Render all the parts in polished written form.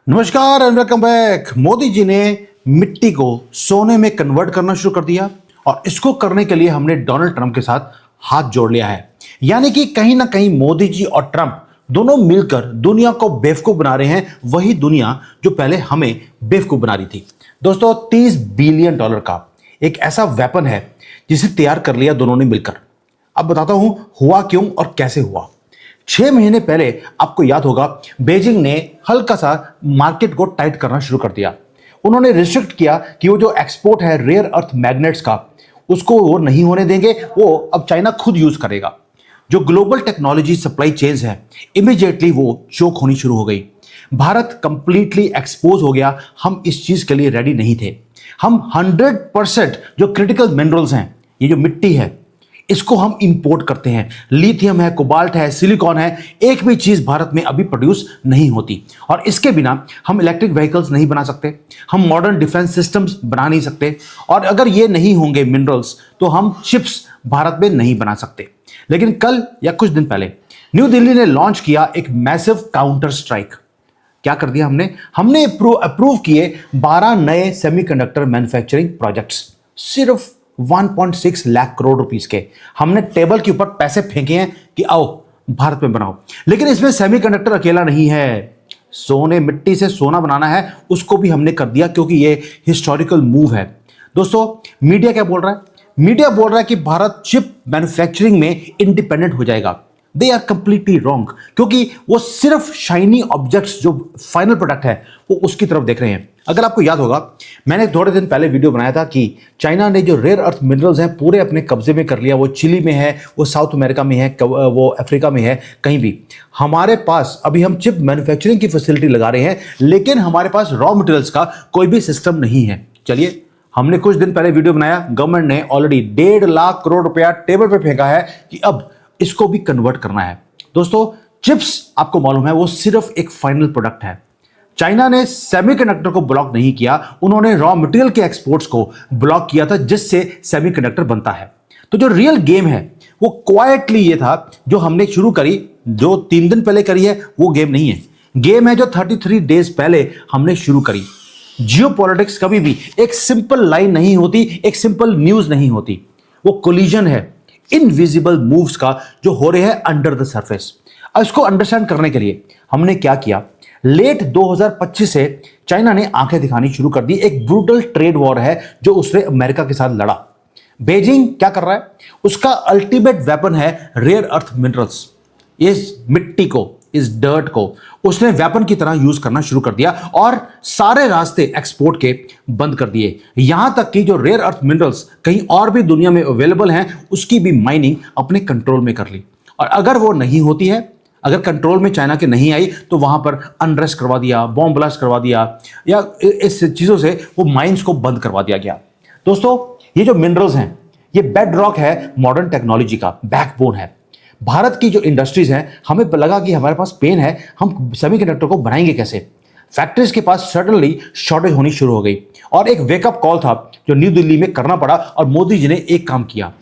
नमस्कार and welcome back. Modi ji ने मिट्टी को सोने में कन्वर्ट करना शुरू कर दिया और इसको करने के लिए हमने डोनाल्ड ट्रंप के साथ हाथ जोड़ लिया है। यानी कि कहीं ना कहीं मोदी जी और ट्रंप दोनों मिलकर दुनिया को बेवकूफ बना रहे हैं, वही दुनिया जो पहले हमें बेवकूफ बना रही थी। दोस्तों, $30 बिलियन का एक ऐसा वेपन है जिसे तैयार कर लिया दोनों ने मिलकर। अब बताता हूं हुआ क्यों और कैसे हुआ। 6 महीने पहले आपको याद होगा, बीजिंग ने हल्का सा मार्केट को टाइट करना शुरू कर दिया। उन्होंने रिस्ट्रिक्ट किया कि वो जो एक्सपोर्ट है रेयर अर्थ मैग्नेट्स का, उसको वो नहीं होने देंगे, वो अब चाइना खुद यूज करेगा। जो ग्लोबल टेक्नोलॉजी सप्लाई चेन्स है, इमीडिएटली वो चोक होनी शुरू हो गई। भारत कंप्लीटली एक्सपोज हो गया। हम इस चीज के लिए रेडी नहीं थे। हम 100% जो क्रिटिकल मिनरल्स हैं, ये जो मिट्टी है, इसको हम इंपोर्ट करते हैं। लिथियम है, कोबाल्ट है, सिलिकॉन है, एक भी चीज भारत में अभी प्रोड्यूस नहीं होती। और इसके बिना हम इलेक्ट्रिक व्हीकल्स नहीं बना सकते, हम मॉडर्न डिफेंस सिस्टम्स बना नहीं सकते, और अगर ये नहीं होंगे मिनरल्स तो हम चिप्स भारत में नहीं बना सकते। लेकिन कल या कुछ दिन पहले न्यू दिल्ली ने लॉन्च किया एक मैसिव काउंटर स्ट्राइक। क्या कर दिया हमने अप्रूव किए 12 नए सेमीकंडक्टर मैन्युफैक्चरिंग प्रोजेक्ट्स, सिर्फ 1.6 लाख करोड़ रुपीस के। हमने टेबल के ऊपर पैसे फेंके हैं कि आओ भारत में बनाओ। लेकिन इसमें सेमीकंडक्टर अकेला नहीं है, सोने मिट्टी से सोना बनाना है, उसको भी हमने कर दिया, क्योंकि ये हिस्टोरिकल मूव है। दोस्तों, मीडिया क्या बोल रहा है? मीडिया बोल रहा है कि भारत चिप मैन्युफैक्चरिंग में इंडिपेंडेंट हो जाएगा। दे आर कंप्लीटली रॉन्ग, क्योंकि वो सिर्फ शाइनी ऑब्जेक्ट्स जो फाइनल प्रोडक्ट है वो उसकी तरफ देख रहे हैं। अगर आपको याद होगा, मैंने थोड़े दिन पहले वीडियो बनाया था कि चाइना ने जो रेयर अर्थ मिनरल्स हैं पूरे अपने कब्जे में कर लिया। वो चिली में है, वो साउथ अमेरिका में है, वो अफ्रीका में है, कहीं भी। हमारे पास अभी हम चिप मैन्युफैक्चरिंग की फैसिलिटी लगा रहे हैं, लेकिन हमारे पास रॉ मटेरियल्स का कोई भी सिस्टम नहीं है। चलिए, हमने कुछ दिन पहले वीडियो बनाया, गवर्नमेंट ने ऑलरेडी 1.5 लाख करोड़ रुपया टेबल पर फेंका है कि अब इसको भी कन्वर्ट करना है। दोस्तों, चिप्स आपको मालूम है वो सिर्फ एक फाइनल प्रोडक्ट है। चाइना ने सेमीकंडक्टर को ब्लॉक नहीं किया, उन्होंने रॉ मटेरियल के एक्सपोर्ट्स को ब्लॉक किया था, जिससे सेमीकंडक्टर बनता है। तो जो रियल गेम है वो क्वाइटली ये था जो हमने शुरू करी, जो 3 दिन पहले करी है, वो गेम नहीं है। गेम है जो 33 डेज पहले हमने शुरू करी। जियोपॉलिटिक्स कभी भी एक सिंपल लाइन नहीं होती, एक सिंपल न्यूज नहीं होती। वो कोलिजन है इनविजिबल मूव्स का जो हो रहे हैं अंडर द सरफेस। इसको अंडरस्टैंड करने के लिए हमने क्या किया, लेट 2025 से चाइना ने आंखें दिखानी शुरू कर दी। एक ब्रूटल ट्रेड वॉर है जो उसने अमेरिका के साथ लड़ा। बीजिंग क्या कर रहा है? उसका अल्टीमेट वेपन है रेयर अर्थ मिनरल्स। इस मिट्टी को, इस डर्ट को उसने वेपन की तरह यूज करना शुरू कर दिया और सारे रास्ते एक्सपोर्ट के बंद कर दिए। यहां तक कि जो रेयर अर्थ मिनरल्स कहीं और भी दुनिया में अवेलेबल हैं, उसकी भी माइनिंग अपने कंट्रोल में कर ली। और अगर वो नहीं होती है, अगर कंट्रोल में चाइना के नहीं आई, तो वहां पर अनरेस्ट करवा दिया, बॉम्ब ब्लास्ट करवा दिया, या इस चीजों से वो माइंस को बंद करवा दिया गया। दोस्तों, ये जो मिनरल्स हैं, ये बेड रॉक है मॉडर्न टेक्नोलॉजी का, बैकबोन है। भारत की जो इंडस्ट्रीज हैं, हमें लगा कि हमारे पास पेन है, हम सेमीकंडक्टर को बनाएंगे कैसे। फैक्ट्रीज के पास सडनली शॉर्टेज होनी शुरू हो गई और एक वेकअप कॉल था जो न्यू दिल्ली में करना पड़ा। और मोदी जी ने एक काम किया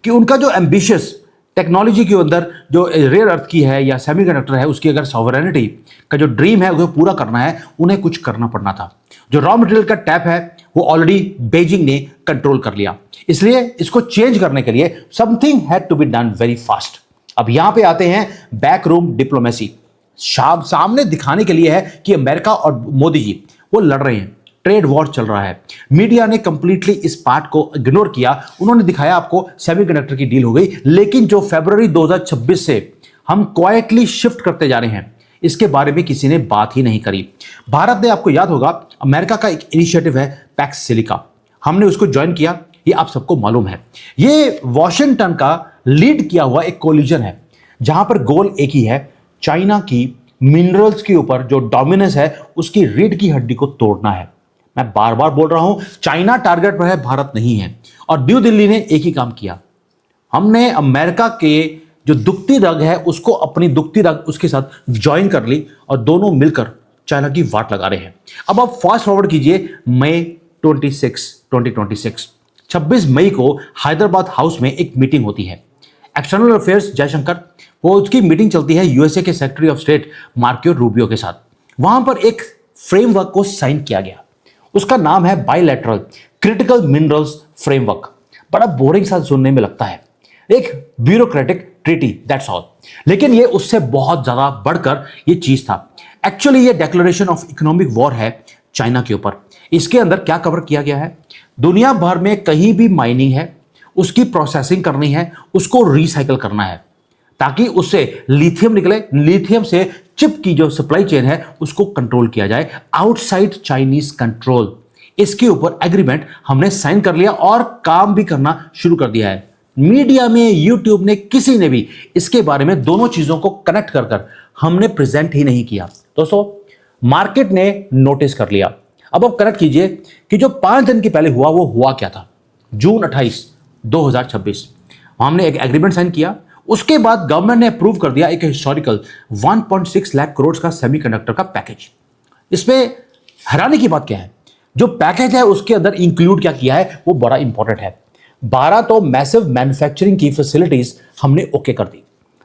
कि उनका जो एम्बिशियस टेक्नोलॉजी के अंदर जो रेयर अर्थ की है या सेमीकंडक्टर है, उसकी अगर सॉवरेनिटी का जो ड्रीम है उसे पूरा करना है, उन्हें कुछ करना पड़ना था। जो रॉ मटेरियल का टैप है वो ऑलरेडी बीजिंग ने कंट्रोल कर लिया, इसलिए इसको चेंज करने के लिए something had to be done very fast. अब यहां पे आते हैं बैक रूम डिप्लोमेसी। सामने दिखाने के लिए है कि अमेरिका और मोदी जी वो लड़ रहे हैं, ट्रेड वॉर चल रहा है। मीडिया ने कंप्लीटली इस पार्ट को इग्नोर किया। उन्होंने दिखाया आपको सेमीकंडक्टर की डील हो गई, लेकिन जो फरवरी 2026 से हम क्वाइटली शिफ्ट करते जा रहे हैं, इसके बारे में किसी ने बात ही नहीं करी। भारत ने, आपको याद होगा, अमेरिका का एक इनिशिएटिव है पैक्स सिलिका, हमने उसको ज्वाइन किया, ये आप सबको मालूम है। ये वॉशिंगटन का लीड किया हुआ एक कोलिजन है, जहां पर गोल एक ही है, चाइना की मिनरल्स के ऊपर जो डोमिनेंस है उसकी रीढ़ की हड्डी को तोड़ना है। मैं बार बार बोल रहा हूं, चाइना टारगेट पर है, भारत नहीं है। और न्यू दिल्ली ने एक ही काम किया, हमने अमेरिका के जो दुखती रग है उसको अपनी दुखती रग उसके साथ ज्वाइन कर ली और दोनों मिलकर चाइना की वाट लगा रहे हैं। अब आप फास्ट फॉरवर्ड कीजिए मई 2026 26 मई को हैदराबाद हाउस में एक मीटिंग होती है। एक्सटर्नल अफेयर्स जयशंकर, वो उसकी मीटिंग चलती है यूएसए के secretary of state Marco Rubio के साथ। वहां पर एक फ्रेमवर्क को साइन किया गया। उसका नाम है बायलैटरल क्रिटिकल मिनरल्स फ्रेमवर्क। बड़ा बोरिंग सा सुनने में लगता है, एक ब्यूरोक्रेटिक ट्रीटी, दैट्स ऑल। लेकिन ये उससे बहुत ज्यादा बढ़कर ये चीज था। एक्चुअली ये डिक्लेरेशन ऑफ इकोनॉमिक वॉर है चाइना के ऊपर। इसके अंदर क्या कवर किया गया है, दुनिया भर में कहीं भी माइनिंग है, उसकी प्रोसेसिंग करनी है, उसको रिसाइकल करना है ताकि उससे लिथियम निकले, लिथियम से चिप की जो सप्लाई चेन है उसको कंट्रोल किया जाए आउटसाइड चाइनीज कंट्रोल। इसके ऊपर एग्रीमेंट हमने साइन कर लिया और काम भी करना शुरू कर दिया है। मीडिया में, यूट्यूब ने, किसी ने भी इसके बारे में दोनों चीजों को कनेक्ट कर हमने प्रेजेंट ही नहीं किया। दोस्तों, मार्केट ने नोटिस कर लिया। अब आप कनेक्ट कीजिए कि जो 5 दिन के पहले हुआ वो हुआ क्या था। जून 28, 2026 हमने एक एग्रीमेंट साइन किया। उसके बाद गवर्नमेंट ने अप्रूव कर दिया एक हिस्टोरिकल 1.6 लाख करोड़ का सेमीकंडक्टर का पैकेज। इसमें हैरानी की बात क्या है, जो पैकेज है उसके अंदर इंक्लूड क्या किया है वो बड़ा इंपॉर्टेंट है। 12 तो मैसिव मैन्युफैक्चरिंग की फैसिलिटीज हमने ओके कर दी।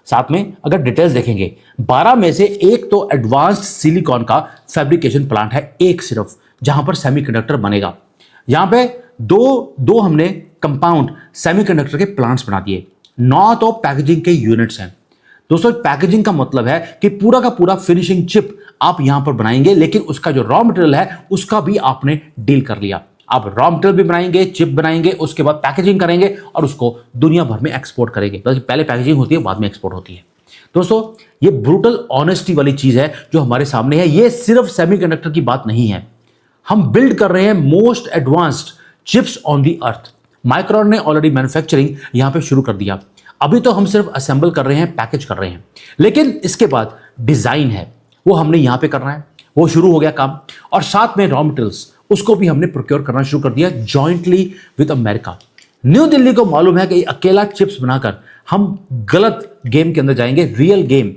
साथ में अगर डिटेल्स देखेंगे, 12 में से एक तो एडवांस्ड सिलिकॉन का फैब्रिकेशन प्लांट है, एक सिर्फ, जहां पर सेमीकंडक्टर बनेगा। यहां पे दो हमने कंपाउंड सेमीकंडक्टर के प्लांट्स बना दिए। 9 तो पैकेजिंग के यूनिट्स हैं। दोस्तों, पैकेजिंग का मतलब है कि पूरा का पूरा फिनिशिंग चिप आप यहां पर बनाएंगे, लेकिन उसका जो रॉ मटेरियल है उसका भी आपने डील कर लिया। आप रॉ मटेरियल भी बनाएंगे, चिप बनाएंगे, उसके बाद पैकेजिंग करेंगे और उसको दुनिया भर में एक्सपोर्ट करेंगे। बल्कि पहले पैकेजिंग होती है, बाद में एक्सपोर्ट होती है। दोस्तों, ये ब्रूटल ऑनेस्टी वाली चीज है जो हमारे सामने है। ये सिर्फ सेमीकंडक्टर की बात नहीं है, हम बिल्ड कर रहे हैं most advanced chips on the earth. Micron ने ऑलरेडी मैन्युफैक्चरिंग यहां पे शुरू कर दिया। अभी तो हम सिर्फ असेंबल कर रहे हैं, पैकेज कर रहे हैं, लेकिन इसके बाद डिजाइन है वो हमने यहां पे करना है, वो शुरू हो गया काम। और साथ में रॉ मटेरियल्स उसको भी हमने प्रोक्योर करना शुरू कर दिया jointly with America. New Delhi को मालूम है कि अकेला चिप्स बनाकर हम गलत गेम के अंदर जाएंगे, रियल गेम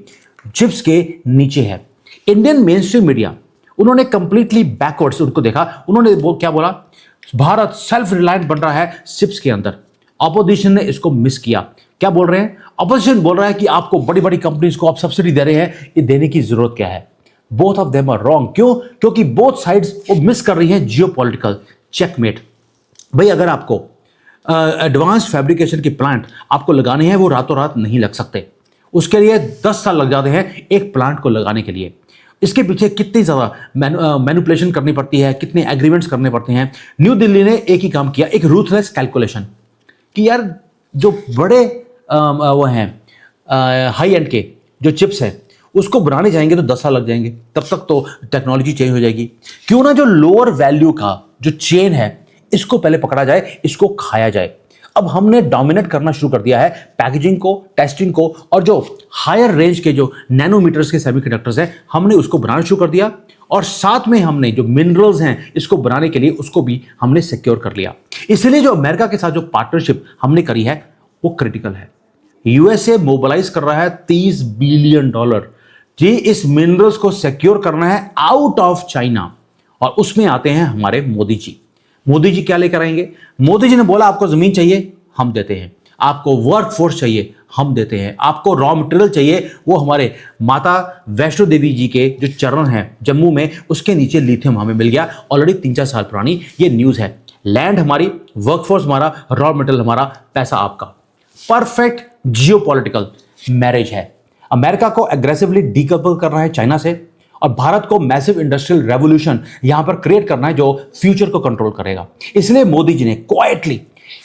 चिप्स के नीचे है। इंडियन मेन स्ट्रीम मीडिया, उन्होंने कंप्लीटली बैकवर्ड्स उनको देखा। उन्होंने क्या बोला, भारत सेल्फ रिलायंट बन रहा है चिप्स के अंदर। ऑपोजिशन ने इसको मिस किया। क्या बोल रहे हैं, ऑपोजिशन बोल रहा है कि आपको बड़ी बड़ी कंपनीज को आप सब्सिडी दे रहे हैं, ये देने की जरूरत क्या है। Both of them are wrong. क्यों? क्योंकि बोथ साइड्स वो मिस कर रही हैं जियोपॉलिटिकल चेकमेट। भाई, अगर आपको एडवांस फैब्रिकेशन की प्लांट आपको लगाने हैं, वो रातों रात नहीं लग सकते। उसके लिए 10 साल लग जाते हैं एक प्लांट को लगाने के लिए। इसके पीछे कितनी ज़्यादा मैनिपुलेशन करनी पड़ती है, कितने एग्रीमेंट्स करने पड़ते हैं। न्यू दिल्ली ने एक ही काम किया, एक रूथलेस कैलकुलेशन, कि यार जो बड़े वो हैं हाई एंड के जो चिप्स हैं उसको बनाने जाएंगे तो 10 साल लग जाएंगे, तब तक तो टेक्नोलॉजी चेंज हो जाएगी। क्यों ना जो लोअर वैल्यू का जो चेन है इसको पहले पकड़ा जाए, इसको खाया जाए। अब हमने डोमिनेट करना शुरू कर दिया है पैकेजिंग को, टेस्टिंग को, और जो हायर रेंज के जो नैनोमीटर्स के सेमीकंडक्टर्स हैं हमने उसको बनाना शुरू कर दिया। और साथ में हमने जो मिनरल्स हैं इसको बनाने के लिए उसको भी हमने सिक्योर कर लिया। इसलिए जो अमेरिका के साथ जो पार्टनरशिप हमने करी है वो क्रिटिकल है। यूएसए मोबिलाइज कर रहा है $30 बिलियन जी इस मिनरल्स को सिक्योर करना है आउट ऑफ चाइना। और उसमें आते हैं हमारे मोदी जी। मोदी जी क्या लेकर आएंगे? मोदी जी ने बोला आपको जमीन चाहिए, हम देते हैं। आपको वर्क फोर्स चाहिए, हम देते हैं। आपको रॉ मटेरियल चाहिए, वो हमारे माता वैष्णो देवी जी के जो चरण हैं जम्मू में, उसके नीचे लिथियम हमें मिल गया। ऑलरेडी 3-4 साल पुरानी ये न्यूज़ है। लैंड हमारी, वर्कफोर्स हमारा, रॉ मटेरियल हमारा, पैसा आपका। परफेक्ट जियोपॉलिटिकल मैरिज है। अमेरिका को एग्रेसिवली डीकपल करना है चाइना से, और भारत को मैसिव इंडस्ट्रियल रेवोल्यूशन यहां पर क्रिएट करना है जो फ्यूचर को कंट्रोल करेगा। इसलिए मोदी जी ने क्वाइटली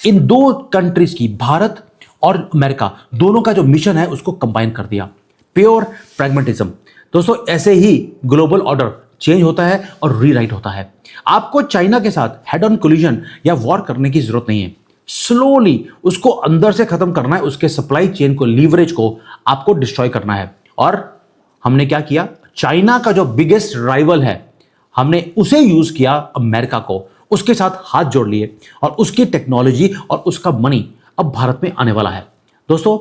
इन दो कंट्रीज की, भारत और अमेरिका दोनों का जो मिशन है उसको कंबाइन कर दिया। Pure pragmatism. दोस्तों, ऐसे ही ग्लोबल ऑर्डर चेंज होता है और रीराइट होता है। आपको चाइना के साथ हेड ऑन कोलिजन या वॉर करने की जरूरत नहीं है। स्लोली उसको अंदर से खत्म करना है, उसके सप्लाई चेन को, लीवरेज को आपको डिस्ट्रॉय करना है। और हमने क्या किया, चाइना का जो बिगेस्ट राइवल है हमने उसे यूज किया, अमेरिका को, उसके साथ हाथ जोड़ लिए, और उसकी टेक्नोलॉजी और उसका मनी अब भारत में आने वाला है। दोस्तों,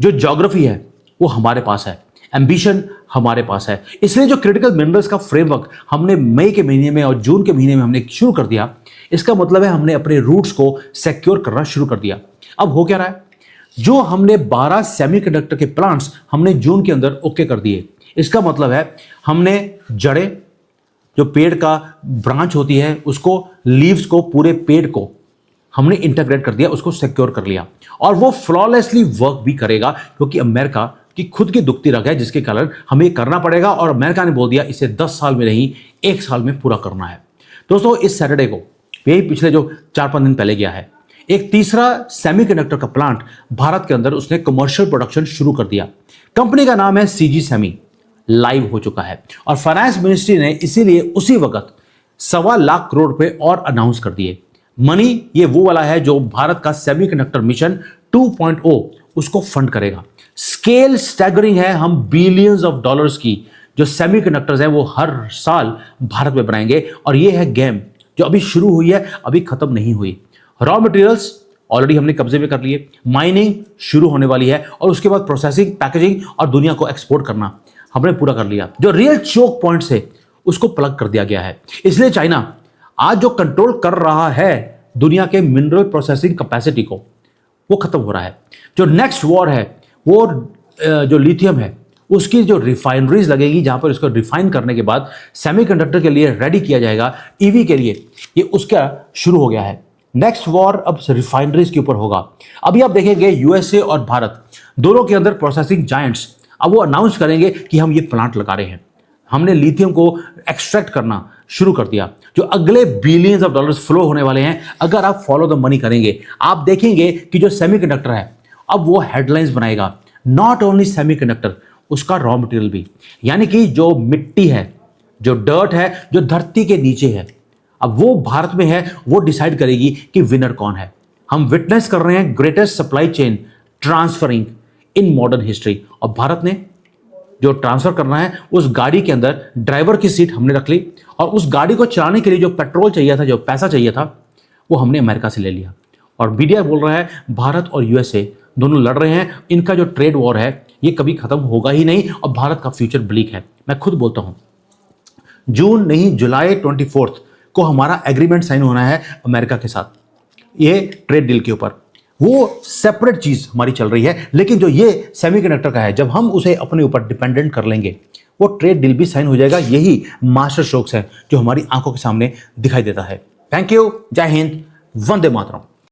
जो ज्योग्राफी है वो हमारे पास है, एम्बिशन हमारे पास है। इसलिए जो क्रिटिकल मिनरल्स का फ्रेमवर्क हमने मई के महीने में और जून के महीने में हमने शुरू कर दिया, इसका मतलब है हमने अपने रूट्स को सिक्योर करना शुरू कर दिया। अब हो क्या रहा है, जो हमने 12 सेमीकंडक्टर के प्लांट्स हमने जून के अंदर ओके कर दिए, इसका मतलब है हमने जड़ें, जो पेड़ का ब्रांच होती है उसको, लीव्स को, पूरे पेड़ को हमने इंटीग्रेट कर दिया, उसको सिक्योर कर लिया और वो फ्लॉलेसली वर्क भी करेगा क्योंकि अमेरिका की खुद की दुखती रग है जिसके कारण हमें करना पड़ेगा और अमेरिका ने बोल दिया इसे 10 साल में नहीं 1 साल में पूरा करना है। दोस्तों इस सैटरडे को, यही पिछले जो 4-5 दिन पहले गया है, एक तीसरा सेमीकंडक्टर का प्लांट भारत के अंदर उसने कमर्शियल प्रोडक्शन शुरू कर दिया। कंपनी का नाम है सीजी सेमी, लाइव हो चुका है और फाइनेंस मिनिस्ट्री ने इसीलिए उसी वक्त 1.25 लाख करोड़ रुपए और अनाउंस कर दिए। मनी ये वो वाला है जो भारत का सेमीकंडक्टर मिशन 2.0 उसको फंड करेगा। स्केल स्टैगरिंग है, हम बिलियंस ऑफ डॉलर्स की जो सेमीकंडक्टर्स हैं वो हर साल भारत में बनाएंगे और ये है गेम जो अभी शुरू हुई है, अभी खत्म नहीं हुई। रॉ मटेरियल्स ऑलरेडी हमने कब्जे में कर लिए, माइनिंग शुरू होने वाली है और उसके बाद प्रोसेसिंग, पैकेजिंग और दुनिया को एक्सपोर्ट करना हमने पूरा कर लिया। जो रियल चोक पॉइंट्स है उसको प्लग कर दिया गया है। इसलिए चाइना आज जो कंट्रोल कर रहा है दुनिया के मिनरल प्रोसेसिंग कैपेसिटी को, वो खत्म हो रहा है। जो नेक्स्ट वॉर है वो जो लिथियम है उसकी जो रिफाइनरीज लगेगी जहां पर इसको रिफाइन करने के बाद सेमीकंडक्टर के लिए रेडी किया जाएगा, ईवी के लिए, ये उसका शुरू हो गया है। नेक्स्ट वॉर अब रिफाइनरीज के ऊपर होगा। अभी आप देखेंगे यूएसए और भारत दोनों के अंदर प्रोसेसिंग जायंट्स अब वो अनाउंस करेंगे कि हम ये प्लांट लगा रहे हैं, हमने लिथियम को एक्सट्रैक्ट करना शुरू कर दिया। जो अगले बिलियंस ऑफ डॉलर्स फ्लो होने वाले हैं अगर आप फॉलो द मनी करेंगे, आप देखेंगे कि जो सेमीकंडक्टर है अब वो हेडलाइंस बनाएगा। नॉट ओनली सेमीकंडक्टर, उसका रॉ मटेरियल भी, यानी कि जो मिट्टी है, जो डर्ट है, जो धरती के नीचे है, अब वो भारत में है, वो डिसाइड करेगी कि विनर कौन है। हम विटनेस कर रहे हैं greatest supply chain transferring in modern history और भारत ने जो ट्रांसफर करना है उस गाड़ी के अंदर ड्राइवर की सीट हमने रख ली और उस गाड़ी को चलाने के लिए जो पेट्रोल चाहिए था, जो पैसा चाहिए था, वो हमने अमेरिका से ले लिया। और मीडिया बोल रहा है भारत और यूएसए दोनों लड़ रहे हैं, इनका जो ट्रेड वॉर है ये कभी खत्म होगा ही नहीं और भारत का फ्यूचर ब्लीक है। मैं खुद बोलता हूं जून नहीं जुलाई 24 को हमारा एग्रीमेंट साइन होना है अमेरिका के साथ, ये ट्रेड डील के ऊपर। वो सेपरेट चीज हमारी चल रही है, लेकिन जो ये सेमीकंडक्टर का है जब हम उसे अपने ऊपर डिपेंडेंट कर लेंगे वो ट्रेड डील भी साइन हो जाएगा। यही मास्टर स्ट्रोक्स है जो हमारी आंखों के सामने दिखाई देता है। थैंक यू, जय हिंद, वंदे मातरम।